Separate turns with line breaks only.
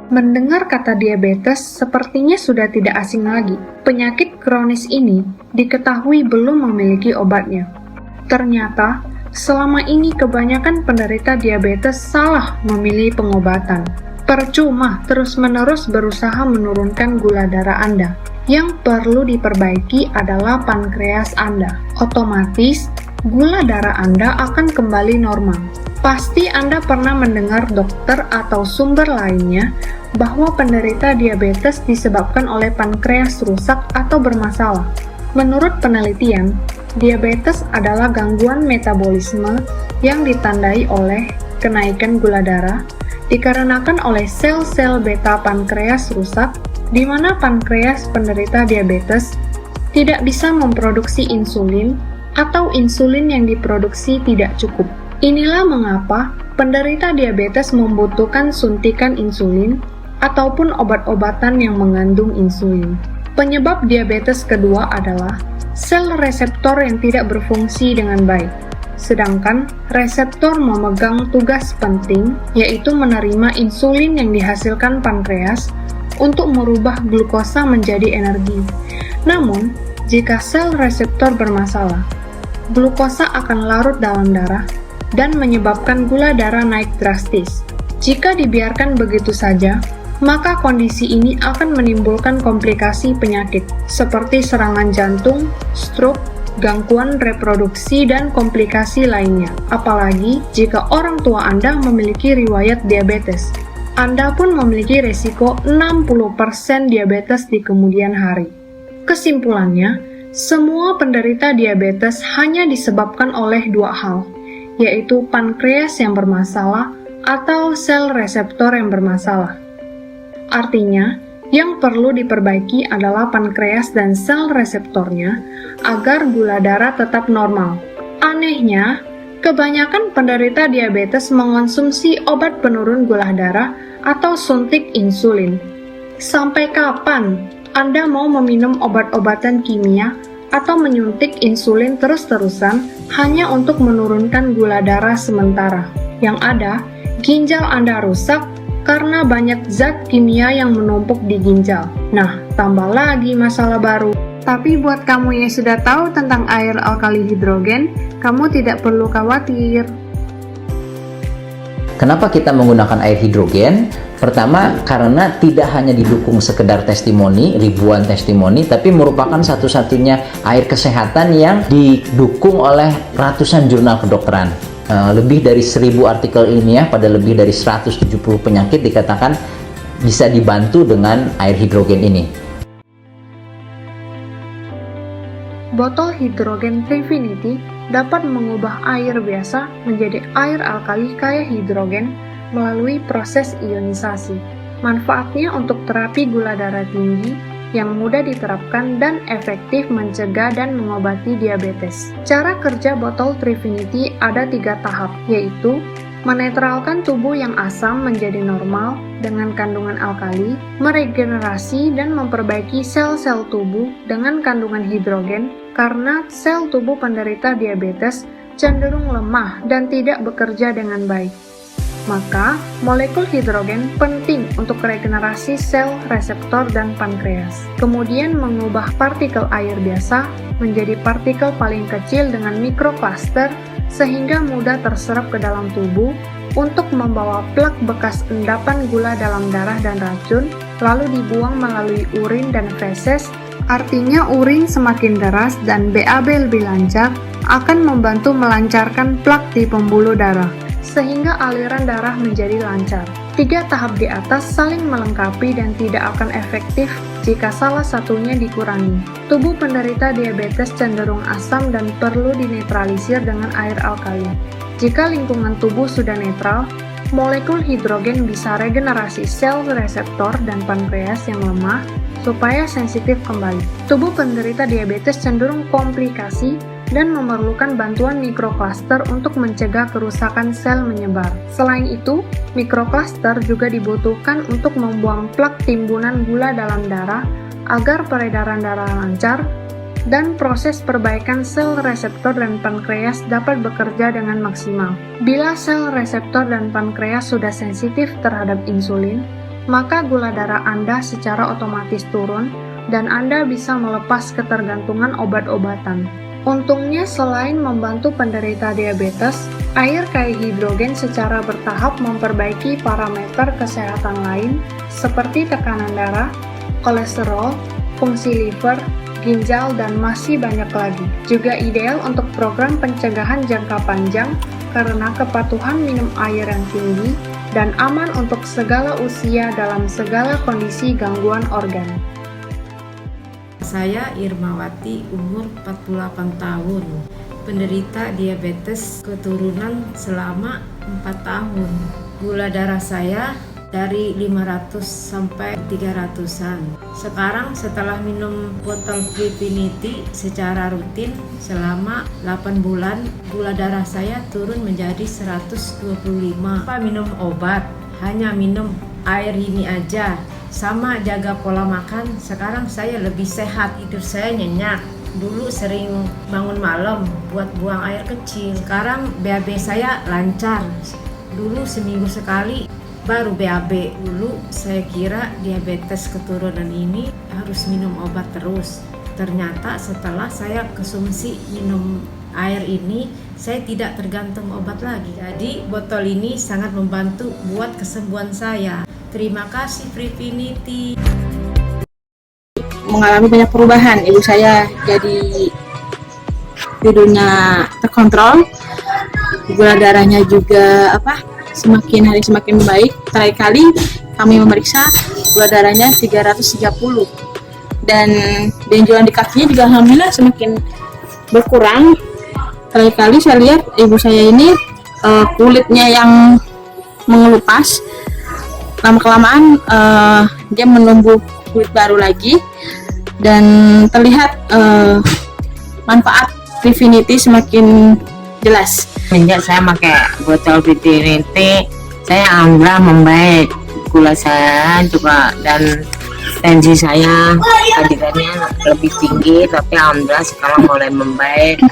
Mendengar kata diabetes sepertinya sudah tidak asing lagi. Penyakit kronis ini diketahui belum memiliki obatnya. Ternyata, selama ini kebanyakan penderita diabetes salah memilih pengobatan. Percuma terus-menerus berusaha menurunkan gula darah Anda. Yang perlu diperbaiki adalah pankreas Anda. Otomatis, gula darah Anda akan kembali normal. Pasti Anda pernah mendengar dokter atau sumber lainnya bahwa penderita diabetes disebabkan oleh pankreas rusak atau bermasalah. Menurut penelitian, diabetes adalah gangguan metabolisme yang ditandai oleh kenaikan gula darah dikarenakan oleh sel-sel beta pankreas rusak, di mana pankreas penderita diabetes tidak bisa memproduksi insulin atau insulin yang diproduksi tidak cukup. Inilah mengapa penderita diabetes membutuhkan suntikan insulin ataupun obat-obatan yang mengandung insulin. Penyebab diabetes kedua adalah sel reseptor yang tidak berfungsi dengan baik. Sedangkan reseptor memegang tugas penting, yaitu menerima insulin yang dihasilkan pankreas untuk merubah glukosa menjadi energi. Namun, jika sel reseptor bermasalah, glukosa akan larut dalam darah dan menyebabkan gula darah naik drastis. Jika dibiarkan begitu saja, maka kondisi ini akan menimbulkan komplikasi penyakit seperti serangan jantung, stroke, gangguan reproduksi, dan komplikasi lainnya. Apalagi jika orang tua Anda memiliki riwayat diabetes. Anda pun memiliki resiko 60% diabetes di kemudian hari. Kesimpulannya, semua penderita diabetes hanya disebabkan oleh dua hal, yaitu pankreas yang bermasalah atau sel reseptor yang bermasalah. Artinya, yang perlu diperbaiki adalah pankreas dan sel reseptornya agar gula darah tetap normal. Anehnya, kebanyakan penderita diabetes mengonsumsi obat penurun gula darah atau suntik insulin. Sampai kapan Anda mau meminum obat-obatan kimia atau menyuntik insulin terus-terusan hanya untuk menurunkan gula darah sementara? Yang ada, ginjal Anda rusak karena banyak zat kimia yang menumpuk di ginjal. Nah, tambah lagi masalah baru. Tapi buat kamu yang sudah tahu tentang air alkali hidrogen, kamu tidak perlu khawatir.
Kenapa kita menggunakan air hidrogen? Pertama, karena tidak hanya didukung sekedar testimoni, ribuan testimoni, tapi merupakan satu-satunya air kesehatan yang didukung oleh ratusan jurnal kedokteran. Lebih dari 1000 artikel ilmiah pada lebih dari 170 penyakit dikatakan bisa dibantu dengan air hidrogen ini.
Botol hidrogen Trifinity dapat mengubah air biasa menjadi air alkali kaya hidrogen melalui proses ionisasi. Manfaatnya untuk terapi gula darah tinggi yang mudah diterapkan dan efektif mencegah dan mengobati diabetes. Cara kerja botol Trifinity ada 3 tahap, yaitu menetralkan tubuh yang asam menjadi normal dengan kandungan alkali, meregenerasi dan memperbaiki sel-sel tubuh dengan kandungan hidrogen karena sel tubuh penderita diabetes cenderung lemah dan tidak bekerja dengan baik. Maka, molekul hidrogen penting untuk regenerasi sel reseptor dan pankreas. Kemudian mengubah partikel air biasa menjadi partikel paling kecil dengan mikrokluster sehingga mudah terserap ke dalam tubuh untuk membawa plak bekas endapan gula dalam darah dan racun, lalu dibuang melalui urin dan feses. Artinya urin semakin deras dan BAB lebih lancar akan membantu melancarkan plak di pembuluh darah, sehingga aliran darah menjadi lancar. 3 tahap di atas saling melengkapi dan tidak akan efektif jika salah satunya dikurangi. Tubuh penderita diabetes cenderung asam dan perlu dinetralisir dengan air alkali. Jika lingkungan tubuh sudah netral, molekul hidrogen bisa regenerasi sel reseptor dan pankreas yang lemah supaya sensitif kembali. Tubuh penderita diabetes cenderung komplikasi dan memerlukan bantuan mikrokluster untuk mencegah kerusakan sel menyebar. Selain itu, mikrokluster juga dibutuhkan untuk membuang plak timbunan gula dalam darah agar peredaran darah lancar dan proses perbaikan sel reseptor dan pankreas dapat bekerja dengan maksimal. Bila sel reseptor dan pankreas sudah sensitif terhadap insulin, maka gula darah Anda secara otomatis turun dan Anda bisa melepas ketergantungan obat-obatan. Untungnya selain membantu penderita diabetes, air kaya hidrogen secara bertahap memperbaiki parameter kesehatan lain seperti tekanan darah, kolesterol, fungsi liver, ginjal, dan masih banyak lagi. Juga ideal untuk program pencegahan jangka panjang karena kepatuhan minum air yang tinggi dan aman untuk segala usia dalam segala kondisi gangguan organ.
Saya Irmawati, umur 48 tahun, penderita diabetes keturunan selama 4 tahun. Gula darah saya dari 500 sampai 300-an. Sekarang setelah minum botol Prefinity secara rutin selama 8 bulan, gula darah saya turun menjadi 125. Tanpa minum obat, hanya minum air ini aja, sama jaga pola makan. Sekarang saya lebih sehat, tidur saya nyenyak. Dulu sering bangun malam buat buang air kecil. Sekarang BAB saya lancar. Dulu seminggu sekali baru BAB. Dulu saya kira diabetes keturunan ini harus minum obat terus. Ternyata setelah saya konsumsi minum air ini, saya tidak tergantung obat lagi. Jadi botol ini sangat membantu buat kesembuhan saya. Terima kasih Prefinity.
Mengalami banyak perubahan. Ibu saya jadi tidurnya terkontrol, gula darahnya juga semakin hari semakin baik. Terakhir kali kami memeriksa gula darahnya 330 dan benjolan di kakinya juga alhamdulillah semakin berkurang. Terakhir kali saya lihat ibu saya ini kulitnya yang mengelupas, lama-kelamaan dia menumbuh kulit baru lagi dan terlihat manfaat Prefinity semakin jelas.
Sejak saya pakai botol Prefinity, saya alhamdulillah membaik. Gula saya juga dan tensi saya tadinya lebih tinggi, tapi alhamdulillah sekarang mulai membaik.